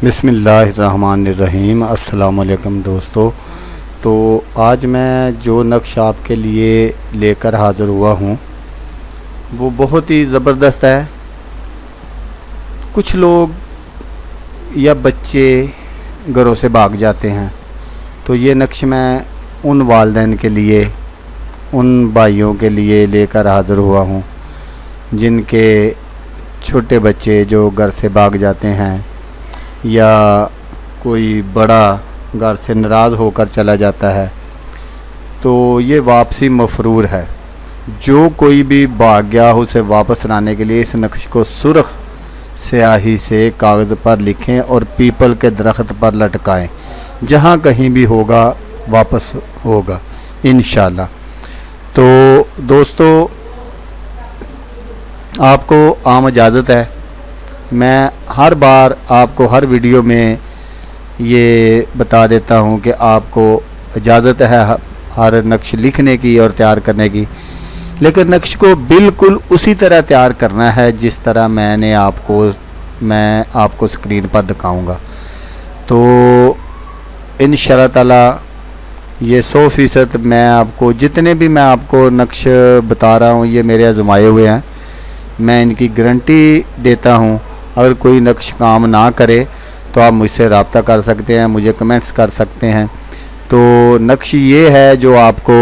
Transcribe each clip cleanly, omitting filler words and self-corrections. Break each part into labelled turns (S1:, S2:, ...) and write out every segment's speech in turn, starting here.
S1: بسم اللہ الرحمن الرحیم۔ السلام علیکم دوستو۔ تو آج میں جو نقش آپ کے لیے لے کر حاضر ہوا ہوں وہ بہت ہی زبردست ہے۔ کچھ لوگ یا بچے گھروں سے بھاگ جاتے ہیں، تو یہ نقش میں ان والدین کے لیے، ان بھائیوں کے لیے لے کر حاضر ہوا ہوں جن کے چھوٹے بچے جو گھر سے بھاگ جاتے ہیں یا کوئی بڑا گھر سے ناراض ہو کر چلا جاتا ہے، تو یہ واپسی مفرور ہے۔ جو کوئی بھی بھاگ گیا اسے واپس لانے کے لیے اس نقش کو سرخ سیاہی سے کاغذ پر لکھیں اور پیپل کے درخت پر لٹکائیں، جہاں کہیں بھی ہوگا واپس ہوگا انشاءاللہ۔ تو دوستو، آپ کو عام اجازت ہے، میں ہر بار آپ کو ہر ویڈیو میں یہ بتا دیتا ہوں کہ آپ کو اجازت ہے ہر نقش لکھنے کی اور تیار کرنے کی، لیکن نقش کو بالکل اسی طرح تیار کرنا ہے جس طرح میں آپ کو اسکرین پر دکھاؤں گا۔ تو انشاءاللہ تعالی یہ 100% میں آپ کو جتنے بھی میں آپ کو نقش بتا رہا ہوں یہ میرے آزمائے ہوئے ہیں، میں ان کی گارنٹی دیتا ہوں۔ اگر کوئی نقش کام نہ کرے تو آپ مجھ سے رابطہ کر سکتے ہیں، مجھے کمنٹس کر سکتے ہیں۔ تو نقش یہ ہے جو آپ کو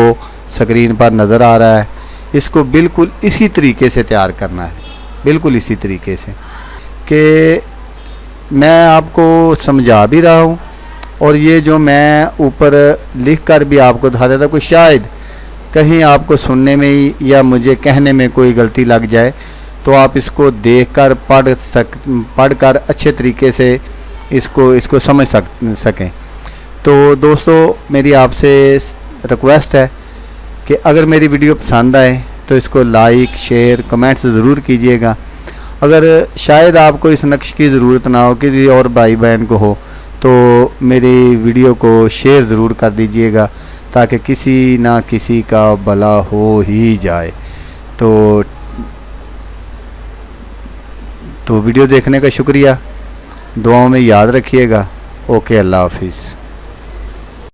S1: سکرین پر نظر آ رہا ہے، اس کو بالکل اسی طریقے سے تیار کرنا ہے، بالکل اسی طریقے سے کہ میں آپ کو سمجھا بھی رہا ہوں، اور یہ جو میں اوپر لکھ کر بھی آپ کو دکھا دیتا ہوں، کوئی شاید کہیں آپ کو سننے میں یا مجھے کہنے میں کوئی غلطی لگ جائے تو آپ اس کو دیکھ کر پڑھ کر اچھے طریقے سے اس کو سمجھ سکیں۔ تو دوستو، میری آپ سے ریکویسٹ ہے کہ اگر میری ویڈیو پسند آئے تو اس کو لائک، شیئر، کمنٹس ضرور کیجئے گا۔ اگر شاید آپ کو اس نقش کی ضرورت نہ ہو، کسی اور بھائی بہن کو ہو، تو میری ویڈیو کو شیئر ضرور کر دیجئے گا تاکہ کسی نہ کسی کا بھلا ہو ہی جائے۔ تو ویڈیو دیکھنے کا شکریہ، دعاؤں میں یاد رکھیے گا۔ اوکے، اللہ حافظ۔